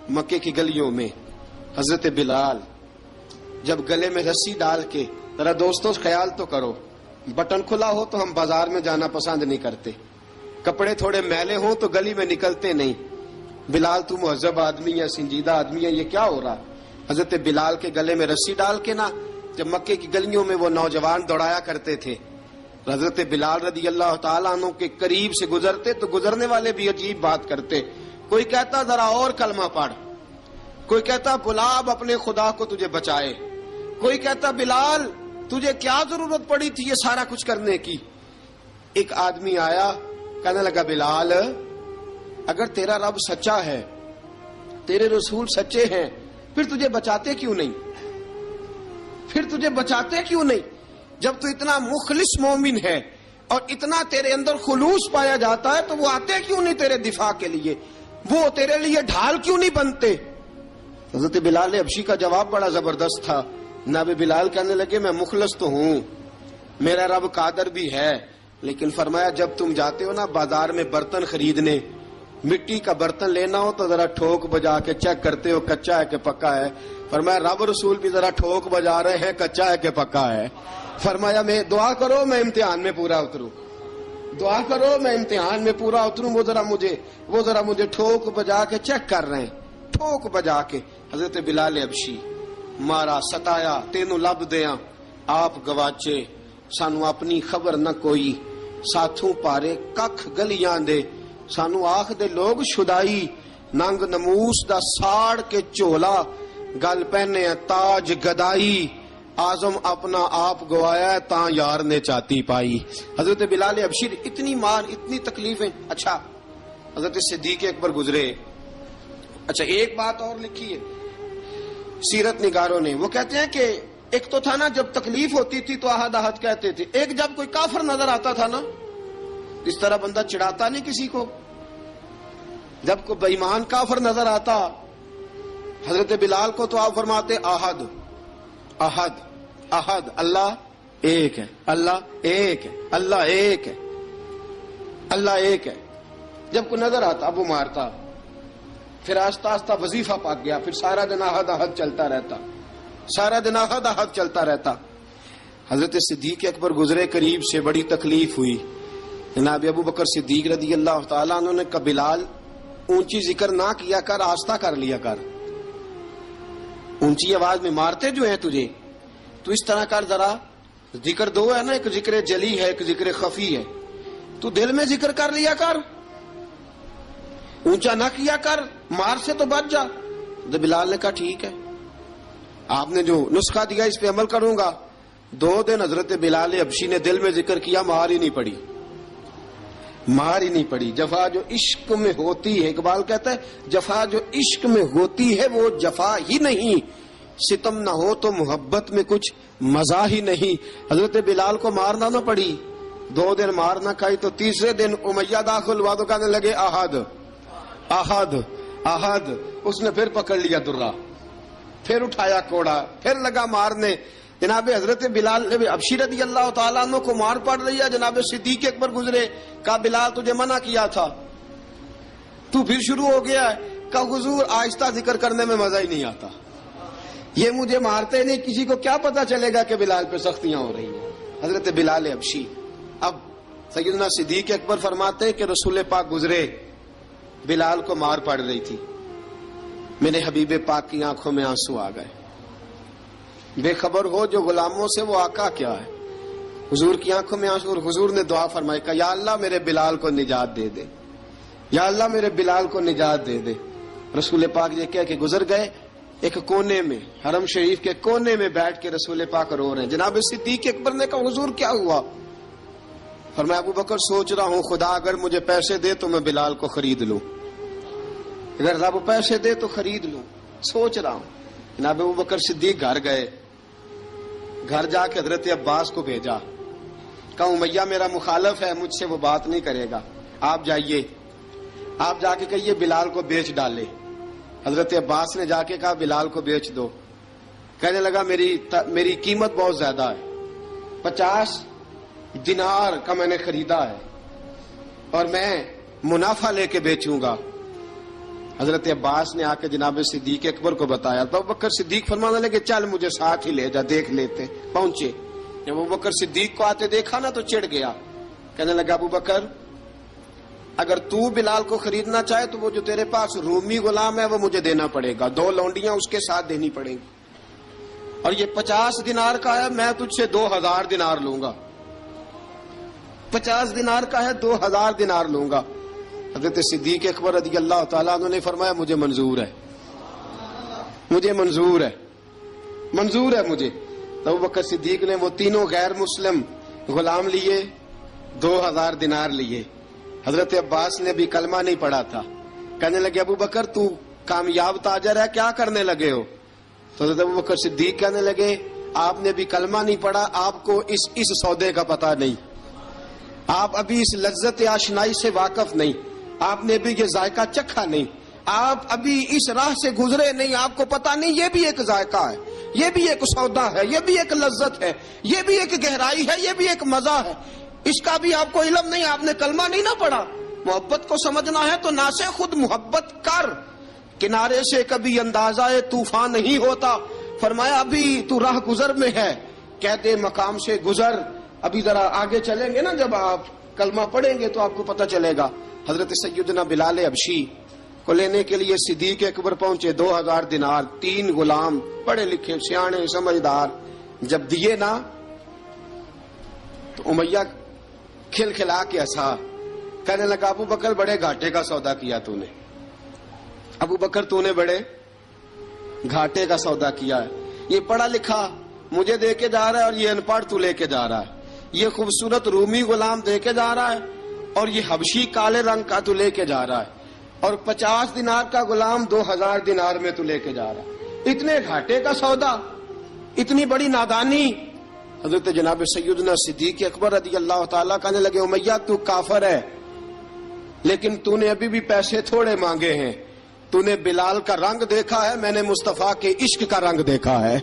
مکے کی گلیوں میں حضرت بلال جب گلے میں رسی ڈال کے، ذرا دوستوں خیال تو کرو، بٹن کھلا ہو تو ہم بازار میں جانا پسند نہیں کرتے، کپڑے تھوڑے میلے ہوں تو گلی میں نکلتے نہیں۔ بلال تو مہذب آدمی ہے، سنجیدہ آدمی ہے، یہ کیا ہو رہا؟ حضرت بلال کے گلے میں رسی ڈال کے نا جب مکے کی گلیوں میں وہ نوجوان دوڑایا کرتے تھے، حضرت بلال رضی اللہ تعالیٰ عنہ کے قریب سے گزرتے تو گزرنے والے بھی عجیب بات کرتے، کوئی کہتا ذرا اور کلمہ پڑھ، کوئی کہتا بلا اب اپنے خدا کو تجھے بچائے، کوئی کہتا بلال تجھے کیا ضرورت پڑی تھی یہ سارا کچھ کرنے کی۔ ایک آدمی آیا کہنے لگا بلال اگر تیرا رب سچا ہے، تیرے رسول سچے ہیں، پھر تجھے بچاتے کیوں نہیں؟ پھر تجھے بچاتے کیوں نہیں؟ جب تو اتنا مخلص مومن ہے اور اتنا تیرے اندر خلوص پایا جاتا ہے تو وہ آتے کیوں نہیں تیرے دفاع کے لیے؟ وہ تیرے لیے ڈھال کیوں نہیں بنتے؟ حضرت بلال حبشی کا جواب بڑا زبردست تھا۔ جناب بلال کہنے لگے میں مخلص تو ہوں، میرا رب قادر بھی ہے، لیکن فرمایا جب تم جاتے ہو نا بازار میں برتن خریدنے، مٹی کا برتن لینا ہو تو ذرا ٹھوک بجا کے چیک کرتے ہو کچا ہے کہ پکا ہے۔ فرمایا رب رسول بھی ذرا ٹھوک بجا رہے ہیں کچا ہے کہ پکا ہے۔ فرمایا میں دعا کرو میں امتحان میں پورا اتروں، دعا کرو میں امتحان میں پورا اتروں، وہ ذرا مجھے ٹھوک بجا کے چیک کر رہے ہیں، ٹھوک بجا کے۔ حضرت بلال حبشی مارا ستایا تینوں لب دیاں آپ گواچے، سانو اپنی خبر نہ کوئی، ساتھوں پارے ککھ گلیاں دے، سانو آخ دے لوگ شدائی، ننگ نموس دا ساڑ کے چولا، گل پہنے تاج گدائی، آزم اپنا آپ گوایا ہے تاں یار نے چاتی پائی۔ حضرت بلال حبشی اتنی مار اتنی تکلیفیں۔ اچھا حضرت صدیق اکبر گزرے، اچھا ایک بات اور لکھی ہے سیرت نگاروں نے، وہ کہتے ہیں کہ ایک تو تھا نا جب تکلیف ہوتی تھی تو احد احد کہتے تھے، ایک جب کوئی کافر نظر آتا تھا نا اس طرح بندہ چڑھاتا نہیں کسی کو، جب کوئی بے ایمان کافر نظر آتا حضرت بلال کو تو آپ فرماتے احد احد احد، اللہ ایک ہے، اللہ ایک ہے، اللہ ایک ہے، اللہ ایک ہے۔ جب کوئی نظر آتا اب وہ مارتا، پھر آہستہ آہستہ وظیفہ پاک گیا، پھر سارا دن احد احد چلتا رہتا، سارا دن احد احد چلتا رہتا۔ حضرت صدیق اکبر گزرے قریب سے، بڑی تکلیف ہوئی، جناب ابو بکر صدیق رضی اللہ تعالیٰ عنہ نے کہا بلال اونچی ذکر نہ کیا کر، آہستہ کر لیا کر، اونچی آواز میں مارتے جو ہیں تجھے تو اس طرح کر، ذرا ذکر دو ہے نا، ایک ذکر جلی ہے ایک ذکر خفی ہے، تو دل میں ذکر کر لیا کر، اونچا نہ کیا کر، مار سے تو بچ جا۔ تو بلال نے کہا ٹھیک ہے، آپ نے جو نسخہ دیا اس پہ عمل کروں گا۔ 2 دن حضرت بلال حبشی نے دل میں ذکر کیا، مار ہی نہیں پڑی، مار ہی نہیں پڑی۔ جفا جو عشق میں ہوتی ہے، اقبال کہتا ہے جفا جو عشق میں ہوتی ہے وہ جفا ہی نہیں، ستم نہ ہو تو محبت میں کچھ مزہ ہی نہیں۔ حضرت بلال کو مارنا نہ پڑی، 2 دن مار نہ کھائی تو تیسرے دن امیہ داخل ہوا تو کہنے لگے احد احد احد، اس نے پھر پکڑ لیا درہ، پھر اٹھایا کوڑا، پھر لگا مارنے۔ جناب حضرت بلال حبشی رضی اللہ تعالیٰ عنہ کو مار پڑ رہی ہے، جناب صدیق اکبر گزرے، کہا بلال تجھے منع کیا تھا، تو پھر شروع ہو گیا ہے۔ کہا حضور آہستہ ذکر کرنے میں مزہ ہی نہیں آتا، یہ مجھے مارتے نہیں، کسی کو کیا پتا چلے گا کہ بلال پہ سختیاں ہو رہی ہیں۔ حضرت بلال حبشی، اب سیدنا صدیق اکبر فرماتے ہیں کہ رسول پاک گزرے، بلال کو مار پڑ رہی تھی، میرے حبیب پاک کی آنکھوں میں آنسو آ گئے۔ بے خبر ہو جو غلاموں سے وہ آقا کیا ہے، حضور کی آنکھوں میں آنسو، اور حضور نے دعا فرمائی کہ یا اللہ میرے بلال کو نجات دے دے، یا اللہ میرے بلال کو نجات دے دے۔ رسول پاک یہ کہہ کے گزر گئے، ایک کونے میں حرم شریف کے کونے میں بیٹھ کے رسول پاک رو رہے ہیں۔ جناب صدیق اکبر نے کہا حضور کیا ہوا؟ فرمایا ابو بکر سوچ رہا ہوں خدا اگر مجھے پیسے دے تو میں بلال کو خرید لوں، اگر رب پیسے دے تو خرید لوں، سوچ رہا ہوں۔ جناب ابو بکر صدیق گھر گئے، گھر جا کے حضرت عباس کو بھیجا، کہا امیہ میرا مخالف ہے، مجھ سے وہ بات نہیں کرے گا، آپ جائیے، آپ جا کے کہیے بلال کو بیچ ڈالے۔ حضرت عباس نے جا کے کہا بلال کو بیچ دو۔ کہنے لگا میری قیمت بہت زیادہ ہے، 50 دینار کا میں نے خریدا ہے اور میں منافع لے کے بیچوں گا۔ حضرت عباس نے آ کے جناب صدیق اکبر کو بتایا تو ابوبکر صدیق فرمانے لگے چل مجھے ساتھ ہی لے جا دیکھ لیتے. پہنچے. جب ابوبکر صدیق کو آتے دیکھا نا تو چڑ گیا. کہنے لگا ابوبکر اگر تو بلال کو خریدنا چاہے تو وہ جو تیرے پاس رومی غلام ہے وہ مجھے دینا پڑے گا, 2 لونڈیاں اس کے ساتھ دینی پڑیں گی, اور یہ 50 دینار کا ہے, میں تجھ سے 2000 دینار لوں گا. 50 دینار کا ہے, 2000 دینار لوں گا. حضرت صدیق اکبر رضی اللہ تعالیٰ عنہ نے فرمایا مجھے منظور ہے, مجھے منظور ہے, منظور ہے مجھے. تو ابوبکر صدیق نے وہ تینوں غیر مسلم غلام لیے, 2000 دینار لیے. حضرت عباس نے بھی کلمہ نہیں پڑھا تھا. کہنے لگے ابوبکر تو کامیاب تاجر ہے, کیا کرنے لگے ہو؟ تو حضرت ابوبکر صدیق کہنے لگے آپ نے بھی کلمہ نہیں پڑھا, آپ کو اس سودے کا پتہ نہیں, آپ ابھی اس لذت آشنائی سے واقف نہیں, آپ نے بھی یہ ذائقہ چکھا نہیں, آپ ابھی اس راہ سے گزرے نہیں, آپ کو پتہ نہیں یہ بھی ایک ذائقہ ہے, یہ بھی ایک سودا ہے, یہ بھی ایک لذت ہے, یہ بھی ایک گہرائی ہے, یہ بھی ایک مزہ ہے, اس کا بھی آپ کو علم نہیں, آپ نے کلمہ نہیں نہ پڑھا. محبت کو سمجھنا ہے تو نہ سے خود محبت کر, کنارے سے کبھی اندازہ طوفان نہیں ہوتا. فرمایا ابھی تو راہ گزر میں ہے, کہتے مقام سے گزر, ابھی ذرا آگے چلیں گے نا, جب آپ کلمہ پڑھیں گے تو آپ کو پتہ چلے گا. حضرت سیدنا بلال حبشی کو لینے کے لیے صدیق اکبر پہنچے, 2000 دینار, 3 غلام پڑھے لکھے سیانے سمجھدار. جب دیے نا تو امیہ کھل کھلا کے ہنسا, کہنے لگا ابو بکر بڑے گھاٹے کا سودا کیا تو نے, ابو بکر تو نے بڑے گھاٹے کا سودا کیا ہے. یہ پڑھا لکھا مجھے دے کے جا رہا ہے اور یہ ان پڑھ تو لے کے جا رہا ہے, یہ خوبصورت رومی غلام دے کے جا رہا ہے اور یہ حبشی کالے رنگ کا تو لے کے جا رہا ہے, اور 50 دینار کا غلام 2000 دینار میں تو لے کے جا رہا ہے. اتنے گھاٹے کا سودا, اتنی بڑی نادانی. حضرت جناب سیدنا صدیق اکبر رضی اللہ تعالیٰ کہنے لگے امیہ تو کافر ہے, لیکن تو نے ابھی بھی پیسے تھوڑے مانگے ہیں, تو نے بلال کا رنگ دیکھا ہے, میں نے مصطفیٰ کے عشق کا رنگ دیکھا ہے.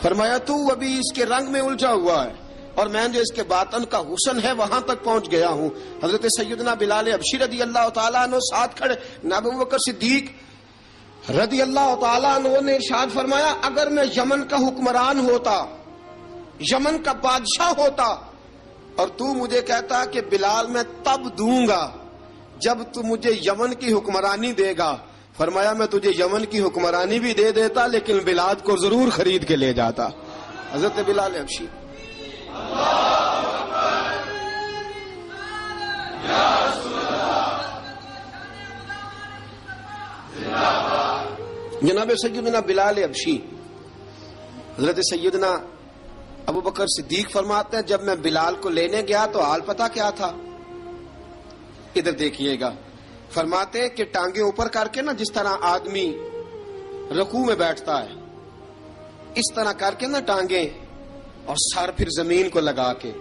فرمایا تو ابھی اس کے رنگ میں الجھا ہوا ہے, اور میں جو اس کے باطن کا حسن ہے وہاں تک پہنچ گیا ہوں. حضرت سیدنا بلال حبشی رضی اللہ تعالیٰ عنہ ساتھ کھڑے, ابوبکر صدیق رضی اللہ تعالیٰ عنہ نے ارشاد فرمایا اگر میں یمن کا حکمران ہوتا, یمن کا بادشاہ ہوتا, اور تو مجھے کہتا کہ بلال میں تب دوں گا جب تو مجھے یمن کی حکمرانی دے گا, فرمایا میں تجھے یمن کی حکمرانی بھی دے دیتا لیکن بلال کو ضرور خرید کے لے جاتا. حضرت بلال حبشی جناب سیدنا بلال حبشی حضرت سیدنا ابو بکر صدیق فرماتے ہیں جب میں بلال کو لینے گیا تو حال پتہ کیا تھا, ادھر دیکھیے گا. فرماتے کہ ٹانگیں اوپر کر کے نا جس طرح آدمی رکوع میں بیٹھتا ہے اس طرح کر کے نا ٹانگیں, اور سر پھر زمین کو لگا کے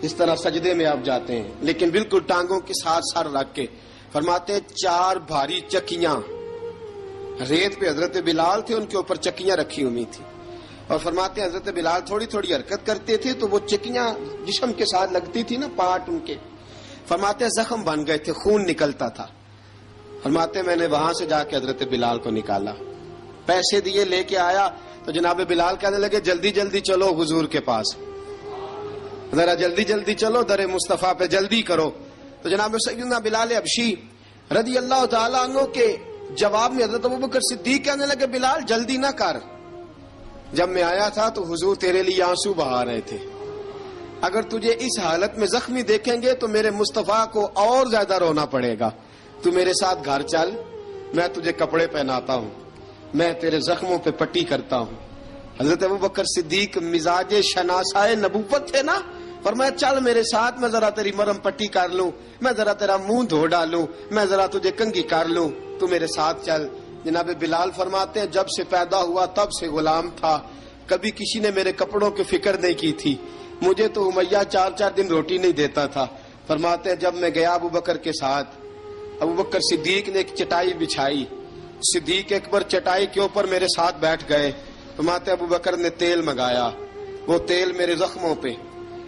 اس طرح سجدے میں آپ جاتے ہیں, لیکن بالکل ٹانگوں کے ساتھ سر رکھ کے. فرماتے 4 بھاری چکیاں ریت پہ حضرت بلال تھے, ان کے اوپر چکیاں رکھی ہوئی تھی, اور فرماتے حضرت بلال تھوڑی تھوڑی حرکت کرتے تھے تو وہ چکیاں جسم کے ساتھ لگتی تھی نا, پارٹ ان کے. فرماتے زخم بن گئے تھے, خون نکلتا تھا. فرماتے میں نے وہاں سے جا کے حضرت بلال کو نکالا, پیسے دیے, لے کے آیا تو جناب بلال کہنے لگے جلدی جلدی چلو حضور کے پاس, ذرا جلدی جلدی چلو, در مصطفیٰ پہ جلدی کرو. تو جناب سیدنا بلال حبشی رضی اللہ تعالیٰ عنہ کے جواب میں حضرت ابوبکر صدیق کہنے لگے بلال جلدی نہ کر, جب میں آیا تھا تو حضور تیرے لیے آنسو بہا رہے تھے, اگر تجھے اس حالت میں زخمی دیکھیں گے تو میرے مصطفیٰ کو اور زیادہ رونا پڑے گا. تو میرے ساتھ گھر چل, میں تجھے کپڑے پہناتا ہوں, میں تیرے زخموں پہ پٹی کرتا ہوں. حضرت ابوبکر صدیق مزاج شناسائے نبوت تھے نا, فرمایا چل میرے ساتھ, میں ذرا تیری مرم پٹی کر لوں, میں ذرا تیرا منہ دھو ڈالوں, میں ذرا تجھے کنگھی کر لوں, تو میرے ساتھ چل. جناب بلال فرماتے ہیں جب سے پیدا ہوا تب سے غلام تھا, کبھی کسی نے میرے کپڑوں کی فکر نہیں کی تھی, مجھے تو امیہ 4 دن روٹی نہیں دیتا تھا. فرماتے ہیں جب میں گیا ابو بکر کے ساتھ, ابو بکر صدیق نے ایک چٹائی بچھائی, صدیق اکبر چٹائی کے اوپر میرے ساتھ بیٹھ گئے. فرماتے ابو بکر نے تیل منگایا, وہ تیل میرے زخموں پہ,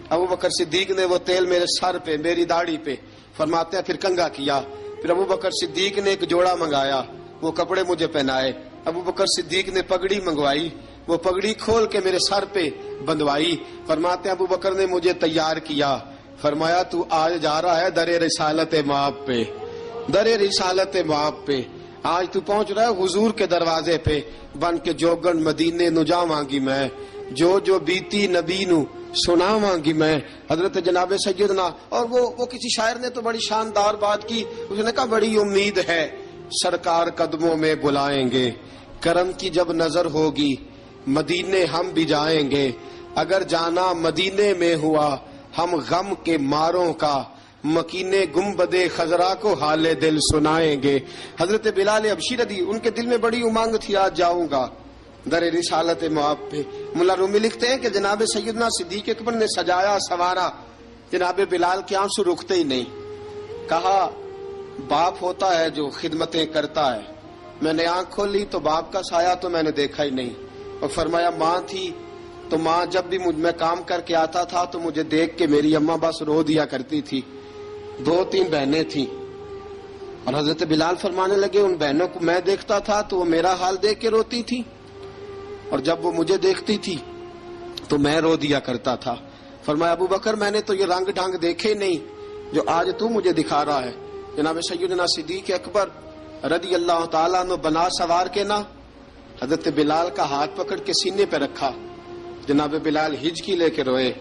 ابو بکر صدیق نے وہ تیل میرے سر پہ, میری داڑھی پہ. فرماتے ہیں پھر کنگھا کیا, پھر ابو بکر صدیق نے ایک جوڑا منگایا، وہ کپڑے مجھے پہنائے۔ ابو بکر صدیق نے پگڑی منگوائی، وہ پگڑی کھول کے میرے سر پہ بندھوائی۔ فرماتے ہیں ابو بکر نے مجھے تیار کیا، فرمایا تو آج جا رہا ہے در رسالت مآب پہ، در رسالت مآب پہ، آج تو پہنچ رہا ہے حضور کے دروازے پہ، بن کے جوگن مدینے نو جاواں گی میں، جو بیتی نبی نو سناواں گی میں۔ حضرت جناب سیدنا، اور وہ کسی شاعر نے تو بڑی شاندار بات کی، اس نے کہا بڑی امید ہے سرکار قدموں میں بلائیں گے، کرم کی جب نظر ہوگی مدینے ہم بھی جائیں گے، اگر جانا مدینے میں ہوا ہم غم کے ماروں کا، مکینے گنبدے خضرا کو حال دل سنائیں گے۔ حضرت بلال حبشی رضی، ان کے دل میں بڑی امنگ تھی، آج جاؤں گا در رسالت مآب پہ۔ ملا رومی لکھتے ہیں کہ جناب سیدنا صدیق اکبر نے سجایا سوارا، جناب بلال کے آنسو رکتے ہی نہیں۔ کہا باپ ہوتا ہے جو خدمتیں کرتا ہے، میں نے آنکھ کھولی تو باپ کا سایہ تو میں نے دیکھا ہی نہیں، اور فرمایا ماں تھی تو ماں جب بھی میں کام کر کے آتا تھا تو مجھے دیکھ کے میری اماں بس رو دیا کرتی تھی، 2-3 بہنیں تھیں، اور حضرت بلال فرمانے لگے ان بہنوں کو میں دیکھتا تھا تو وہ میرا حال دیکھ کے روتی تھی، اور جب وہ مجھے دیکھتی تھی تو میں رو دیا کرتا تھا۔ فرمایا ابو بکر میں نے تو یہ رنگ ڈھنگ دیکھے نہیں جو آج تو مجھے دکھا رہا ہے۔ جناب سیدنا صدیق اکبر رضی اللہ تعالیٰ عنہ بنا سوار کے نا حضرت بلال کا ہاتھ پکڑ کے سینے پہ رکھا، جناب بلال ہجکی لے کے روئے۔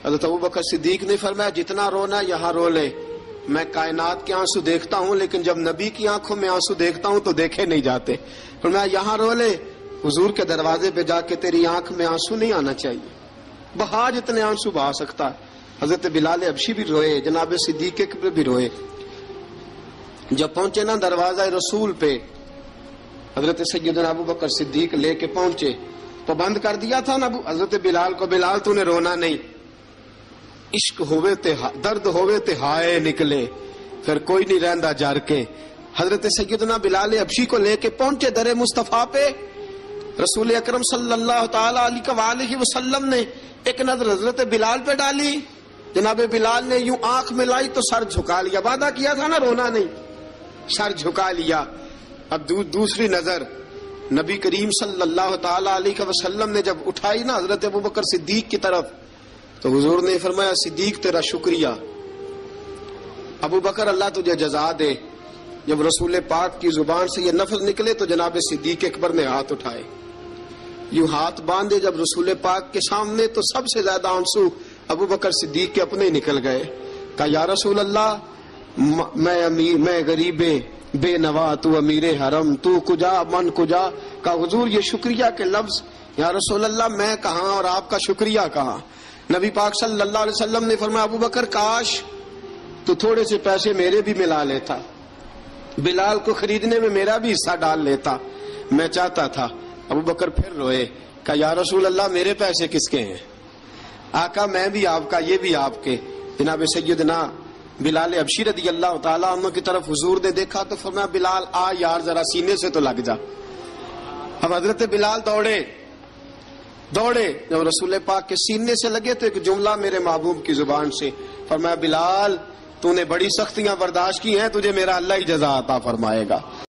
حضرت ابو بکر صدیق نے فرمایا جتنا رونا یہاں رو لے، میں کائنات کے آنسو دیکھتا ہوں لیکن جب نبی کی آنکھوں میں آنسو دیکھتا ہوں تو دیکھے نہیں جاتے۔ فرمایا یہاں رو لے، حضور کے دروازے پہ جا کے تیری آنکھ میں آنسو نہیں آنا چاہیے، بہا جتنے آنسو بہا سکتا ہے۔ حضرت بلال حبشی بھی روئے، جناب صدیق اکبر بھی روئے۔ جب پہنچے نا دروازہ رسول پہ، حضرت سیدنا ابو بکر صدیق لے کے پہنچے تو بند کر دیا تھا نا حضرت بلال کو، بلال تو نے رونا نہیں، عشق ہوئے تے درد ہوئے تے ہائے نکلے، پھر کوئی نہیں رہندا جر کے۔ حضرت سیدنا بلال حبشی کو لے کے پہنچے در مصطفیٰ پہ، رسول اکرم صلی اللہ تعالی علیہ وسلم نے ایک نظر حضرت بلال پہ ڈالی، جناب بلال نے یوں آنکھ ملائی تو سر جھکا لیا، وعدہ کیا تھا نا رونا نہیں، سر جھکا لیا۔ اب دوسری نظر نبی کریم صلی اللہ تعالی علیہ وسلم نے جب اٹھائی نا حضرت ابوبکر صدیق کی طرف تو حضور نے فرمایا صدیق تیرا شکریہ، ابو بکر اللہ تجھے جزا دے۔ جب رسول پاک کی زبان سے یہ لفظ نکلے تو جناب صدیق اکبر نے ہاتھ اٹھائے، یوں ہاتھ باندھے جب رسول پاک کے سامنے تو سب سے زیادہ آنسو ابو بکر صدیق کے اپنے نکل گئے۔ کہا یا رسول اللہ میں غریب بے نوا، تو امیر حرم، تو کجا من کجا۔ کہا حضور یہ شکریہ کے لفظ، یا رسول اللہ میں کہاں اور آپ کا شکریہ کہاں۔ نبی پاک صلی اللہ علیہ وسلم نے فرمایا ابو بکر کاش تو تھوڑے سے پیسے میرے بھی ملا لیتا، بلال کو خریدنے میں میرا بھی حصہ ڈال لیتا، میں چاہتا تھا۔ ابو بکر پھر روئے، کہا یا رسول اللہ میرے پیسے کس کے ہیں؟ آقا میں بھی آپ کا، یہ بھی آپ کے۔ جناب سیدنا بلال حبشی رضی اللہ تعالیٰ عنہ کی طرف حضور نے دیکھا تو فرمایا بلال آ یار ذرا سینے سے تو لگ جا۔ اب حضرت بلال دوڑے، جب رسول پاک کے سینے سے لگے تو ایک جملہ میرے محبوب کی زبان سے، فرمایا بلال تو نے بڑی سختیاں برداشت کی ہیں، تجھے میرا اللہ ہی جزا عطا فرمائے گا۔